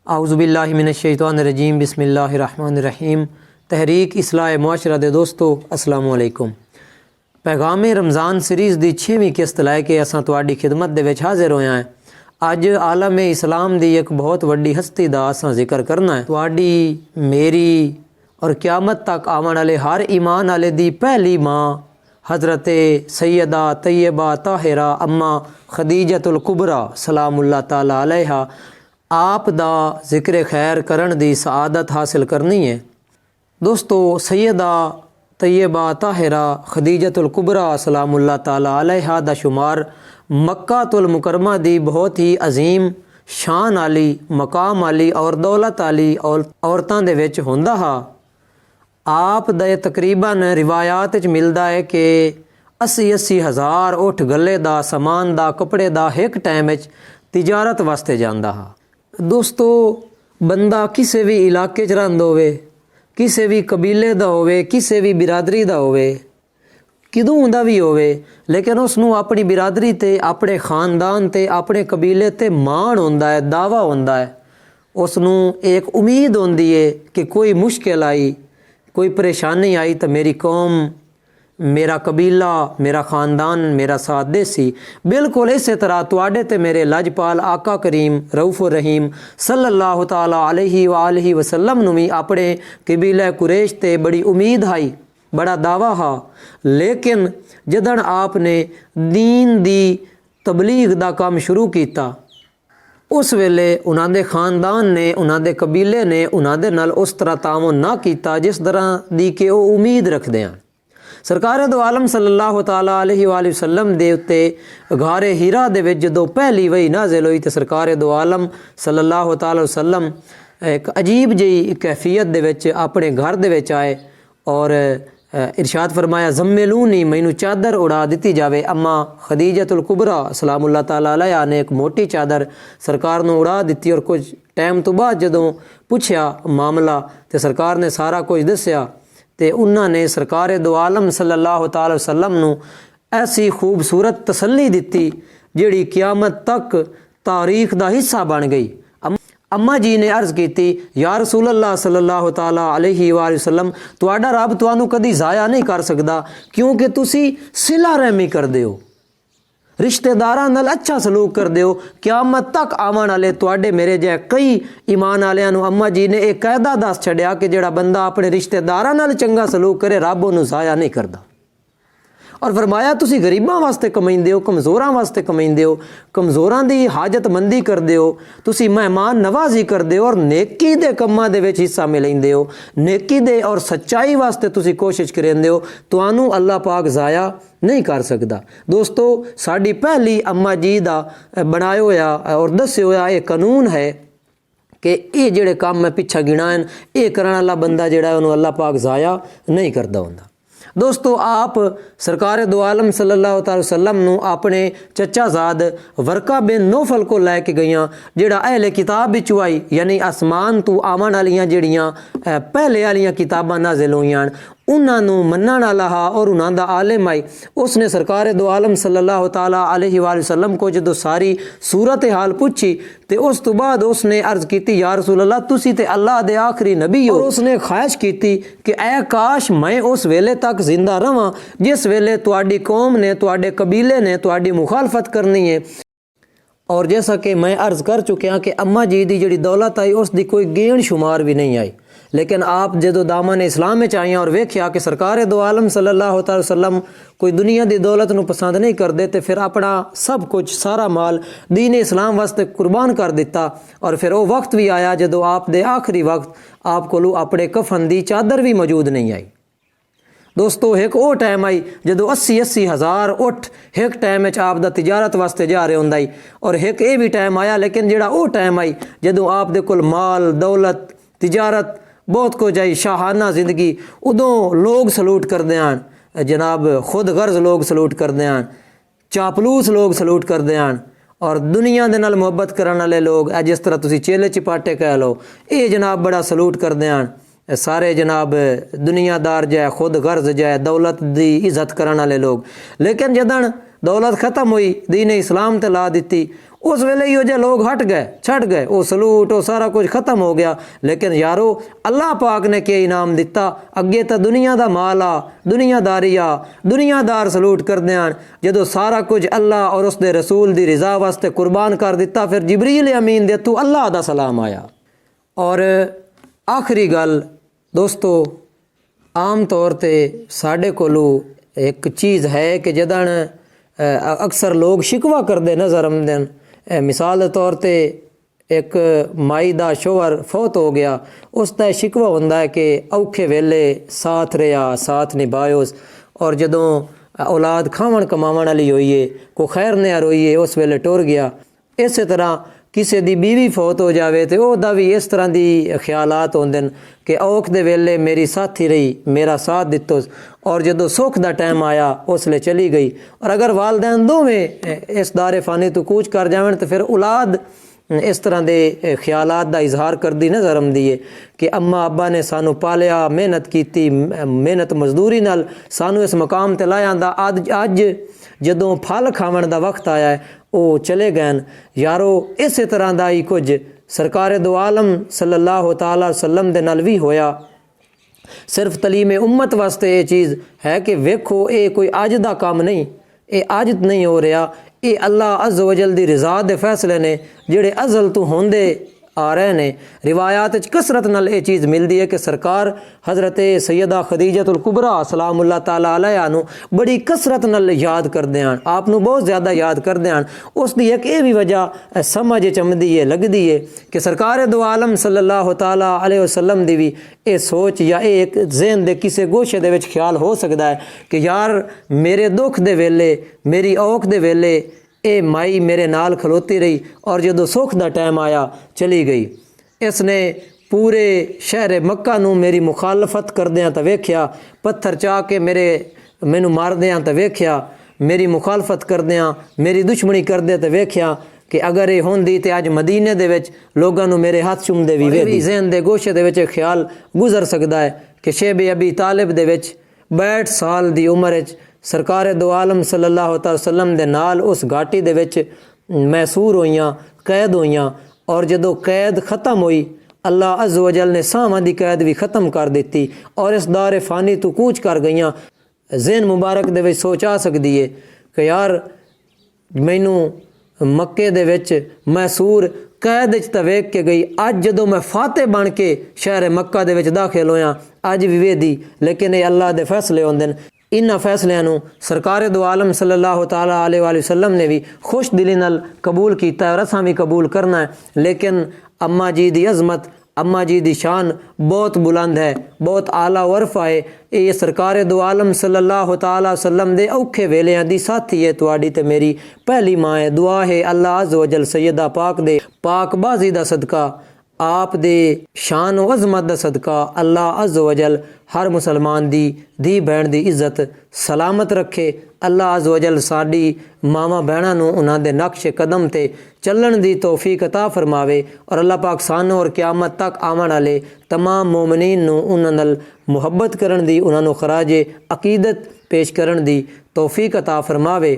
आउज़ुबिल्लाहिमिनश्शैतानिर्रजीम बिस्मिल्लाहिर्रहमानिर्रहीम। तहरीक इस्लाह मुआशरा दे दोस्तों अस्सलामु अलैकुम। पैगाम रमज़ान सीरीज़ दी 6वीं किस्त लैके असां तुहाडी खिदमत दे विच हाज़िर होया है। अज आलम इस्लाम दी एक बहुत वड्डी हस्ती दा असां जिक्र करना है। तुहाडी मेरी और क़यामत तक आवन वाले हर ईमान वाले दी पहली माँ हज़रत सैयदा तैयबा ताहिरा अम्मा खदीजतुल कुबरा सलामुल्लाह ताला अलैहा आप दा ज़िक्र खैर करन दी सआदत हासिल करनी है। दोस्तों, सैयदा तैयबा ताहिरा खदीजतुल कुबरा सलामुल्लाह ताला अलैहा दा शुमार मक्कातुल मुकरमा दी बहुत ही अजीम शान आली मकाम आली और दौलत आली औरतां दे विच हुंदा हा। आप दे तकरीबन रिवायात च मिलदा है कि 80 हज़ार उठ गले दा समान दा कपड़े दा एक टाइम च तिजारत वास्ते जांदा हा। दोस्तों, बंदा किसी भी इलाके च रहिंदा होवे, किसी भी कबीले दा होवे, किसी भी बिरादरी दा होवे, किदों दा भी होवे, लेकिन उसनू अपनी बिरादरी ते अपने खानदान ते अपने कबीले ते मान होंदा है, दावा होंदा है। उसनू एक उम्मीद होंदी है कि कोई मुश्किल आई, कोई परेशानी आई तो मेरी कौम, मेरा कबीला, मेरा ख़ानदान मेरा साथ देसी। बिल्कुल इस तरह तुहाडे ते मेरे लजपाल आका करीम रऊफ़ुर रहीम सल्लल्लाहु ताला अलैहि वसल्लम नू भी अपने कबीला कुरैश ते बड़ी उम्मीद आई, बड़ा दावा हा। लेकिन जदन आपने दीन दी तबलीग दा काम शुरू किया, उस वेले उन्हां दे खानदान ने, उन्हां दे कबीले ने उन्हां दे नाल उस तरह तामुन ना किया जिस तरह दी कि वो उम्मीद रखते हैं। सरकार दो आलम सल्लल्लाहु ताला अलैहि वसल्लम दे उत्ते गारे हीरा दे विच जदों पहली वही नाज़िल हुई तो सरकार दो आलम सल्लल्लाहु ताला वसल्लम एक अजीब जी कैफियत दे विच अपने घर दे विच आए और इरशाद फरमाया, ज़म्मिलूनी, मैनू चादर उड़ा दी जावे। अम्मा खदीजतुल कुबरा सलामुल्लाह ताला अलैहा ने एक मोटी चादर सरकार नू उड़ा दी और कुछ टाइम तो बाद जदों पुछया मामला तो सरकार ने सारा कुछ दस्या ते उन्होंने सरकार दो आलम सल्लल्लाहु ताला वसल्लम नू ऐसी खूबसूरत तसल्ली दिती जिहड़ी क़यामत तक तारीख दा हिस्सा बन गई। अम्मा जी ने अर्ज़ की, या रसूल अल्लाह सल्लल्लाहु ताला अलैहि वसल्लम, तुहाडा रब तुहानू कदी ज़ाया नहीं कर सकदा क्योंकि तुसी सिला रहमी करदे हो, रिश्तेदारां नाल अच्छा सलूक करदे हो। क़यामत तक आवन वाले तुहाडे मेरे जै कई ईमान वालियां नू अम्मा जी ने एक कायदा दस छड्या कि जिहड़ा बंदा अपने रिश्तेदारां नाल चंगा सलूक करे रब उहनू ज़ाया नहीं करदा। और फरमाया, तुसी गरीबां वास्ते कमाइंदे हो, कमज़ोरां वास्ते कमाइंदे हो, कमज़ोरां दी हाजतमंदी करदे हो, तुसी मेहमान नवाजी करदे हो और नेकी दे कम्मां दे विच हिस्सा मिलैंदे हो, नेकी दे और सच्चाई वास्ते तुसी कोशिश करेंदे हो, तुहानू अल्लाह पाक ज़ाया नहीं कर सकदा। दोस्तों, साडी पहली अम्मा जी दा बनाया होया और दस्या होया एक कानून है कि ये जिहड़े काम मैं पिछा गिनाए ये करने वाला बंदा जिहड़ा उहनू अल्लाह पाक ज़ाया नहीं करदा हुंदा। दोस्तों, आप सरकार दो आलम सल्लल्लाहु अलैहि वसल्लम नू अपने चचाजाद वर्का बिन नौफल को लैके गईयां जिहड़ा अहले किताब विचों आई, यानी आसमान तो आवन वालियां जिहड़ियां पहले वालियां किताबां नाज़िल होईयां उन्हां नू मन्नण वाला हा और उन्हां दा आलिम आई। उसने सरकार दो आलम सल्लल्लाहु ताला अलैहि वसल्लम को जदों सारी सूरत हाल पूछी ते उस तो बाद उसने अर्ज़ की, या रसूल अल्लाह, तुसी ते अल्लाह दे आखिरी नबी हो। और उसने ख्वाहिश की कि ऐ काश मैं उस वेले तक जिंदा रवां जिस वेले तुहाडी कौम ने, तुहाडे कबीले ने तुहाडी मुखालफत करनी है। और जैसा कि मैं अर्ज़ कर चुकिया कि अम्मा जी दी जिहड़ी दौलत आई उसकी कोई गेण शुमार भी नहीं आई, लेकिन आप जदों दामन इस्लाम में आईयां और वेख्या कि सरकार दो आलम सल्लल्लाहु अलैहि वसल्लम कोई दुनिया की दौलत नू पसंद नहीं करते तो फिर अपना सब कुछ सारा माल दीन इस्लाम वास्ते कुर्बान कर दिता। और फिर वो वक्त भी आया जदों आप दे आखिरी वक्त आप कोलों अपने कफन दी चादर भी मौजूद नहीं आई। दोस्तों, एक वो टाइम आई जदों 80 हज़ार उठ एक टाइम आप दा तिजारत वास्ते जा रहे होंदा और एक ये भी टाइम आया, लेकिन जिहड़ा वो टाइम आई जदों आप दे कोल माल दौलत तिजारत बहुत कुछ आई, शाहाना जिंदगी, उदों लोग सलूट करते हैं, जनाब खुद गर्ज लोग सलूट करते हैं, चापलूस लोग सलूट करते हैं और दुनिया दे नाल मुहब्बत करने वाले लोग जिस तरह तुसी चेले चिपाटे कह लो ये जनाब बड़ा सलूट करते हैं। सारे जनाब दुनियादार जै खुद गर्ज जै दौलत दी इज्जत करने वाले लोग। लेकिन जदन दौलत ख़त्म हुई दीन इस्लाम ते ला दी उस वेले यो जे लोग हट गए छट गए, वो सलूट वो सारा कुछ खत्म हो गया। लेकिन यारो अल्लाह पाक ने क्या इनाम दिता, अगे तो दुनिया का माल आ, दुनियादारी आ, दुनियादार सलूट करते हैं। जो सारा कुछ अल्लाह और उसके रसूल की रज़ा वास्ते कुर्बान कर दिता, फिर जिबरील अमीन दे तू अल्लाह दा सलाम आया। और आखिरी गल दोस्तों, आम तौर पर साढ़े कोलू एक चीज़ है कि जदन अक्सर लोग शिकवा करते नज़र आमदन। मिसाल के तौर पर एक माई का शोहर फौत हो गया, उसका शिकवा होंदा है कि औखे वेले साथ रहा, साथ निभायोस, और जदों औलाद खावन कमावन वाली होईए, को खैर नहर होईए, उस वेले टुर गया। इस तरह किसी दी बीवी फौत हो जाए तो वह भी इस तरह की ख्यालात होंदे कि औख दे वेले मेरी साथी रही, मेरा साथ दितो, और जदों सुख का टाइम आया उसले चली गई। और अगर वालदैन दोवें इस दारे फानी तो कूच कर जावन तो फिर औलाद इस तरह के ख्यालात का इजहार करती नज़र आती है कि अम्मा अब्बा ने सानू पालिया, मेहनत की, मेहनत मजदूरी नाल सानू इस मकाम ते लाया आंदा, अज जदों फल खावन का वक्त आया है वो चले गए। यारो इस तरह का ही कुछ सरकार दो आलम सल्लल्लाहु तआला अलैहि वसल्लम दे नाल भी होया। सिर्फ तलीम उम्मत वास्ते ये चीज़ है कि वेखो ये कोई अज का काम नहीं, ये अज नहीं हो रहा, ये अल्लाह अज़्ज़ वजल दी रज़ा दे फैसले ने जिहड़े अज़ल तो होंदे आ रहे ने। रिवायात कसरत नाल ये चीज़ मिलती है कि सरकार हज़रत सैयदा खदीजतुल कुबरा सलामुल्लाह ताला अलैहा नू बड़ी कसरत नाल याद करते हैं, आप नू बहुत ज़्यादा याद करते हैं। उसकी एक ये भी वजह समझ चमदी है, लगती है कि सरकार दो आलम सल्लल्लाहु ताला अलैहि वसल्लम दी भी ये सोच या एक ज़हन दे किसी गोशे दे विच ख्याल हो सकता है कि यार मेरे दुख दे वेले, मेरी औख दे वेले ये माई मेरे नाल खलोती रही, और जदों सुख का टाइम आया चली गई। इसने पूरे शहर मक्का नू मेरी मुखालफत करदियां तो वेख्या, पत्थर चाह के मैनू मारदियां तो वेख्या, मेरी मुखालफत करदियां, मेरी दुश्मनी करदे तो वेख्या कि अगर ये होंदी तो अज मदीने दे विच लोगां नू मेरे हाथ चुमदे भी वेखदी। ज़हन दे गोशे दे विच ख्याल गुजर सकता है कि शेब अबी तालिब दे विच 62 साल की उम्र सरकार दो आलम सल्लल्लाहु अलैहि वसल्लम दे नाल उस घाटी दे विच मैसूर होइयां, कैद होइयां, और जदों कैद ख़त्म हुई अल्लाह अज़्ज़ वजल ने साहां दी कैद भी ख़त्म कर दी और इस दारे फ़ानी तो कूच कर गईयां। ज़हन मुबारक दे विच सोच आ सकदी है कि यार मैनू मक्के दे विच मैसूर कैद च तो वेख के गई, अज जदों मैं फाते बन के शहर मक्का दे विच दाखिल होया अज भी वेदी। लेकिन ये अल्लाह दे फैसले होंदे। इन्हां फैसलियां सरकार दो आलम सल्लल्लाहु तआला अलैहि वसल्लम ने भी खुश दिली नाल कबूल किया और असां भी कबूल करना है। लेकिन अम्मा जी दी अजमत, अम्मा जी दी शान बहुत बुलंद है, बहुत आला वर्फा है। ये सरकार दो आलम सल्लल्लाहु तआला अलैहि वसल्लम दे औखे वेलियां दी साथी है, तुहाडी ते मेरी पहली माँ है। दुआ है अल्लाह अज़्ज़ वजल सैयदा पाक दे पाकबाजी दा सदका, आप दे शान व अजमत दा सदका अल्लाह अज़्ज़ वजल हर मुसलमान दी धी भैन दी इज्जत सलामत रखे। अल्लाह अज़्ज़ वजल साडी मावां भैणां नूं उन्हां दे नक्शे कदम ते चलण दी तौफीक अता फरमावे और अल्लाह पाक सानू और क़यामत तक आवन वाले तमाम मोमिनीन नूं उन्हां नाल मुहब्बत करन दी, उन्हां नूं खराजे अकीदत पेश करन दी तौफीक अता फरमावे।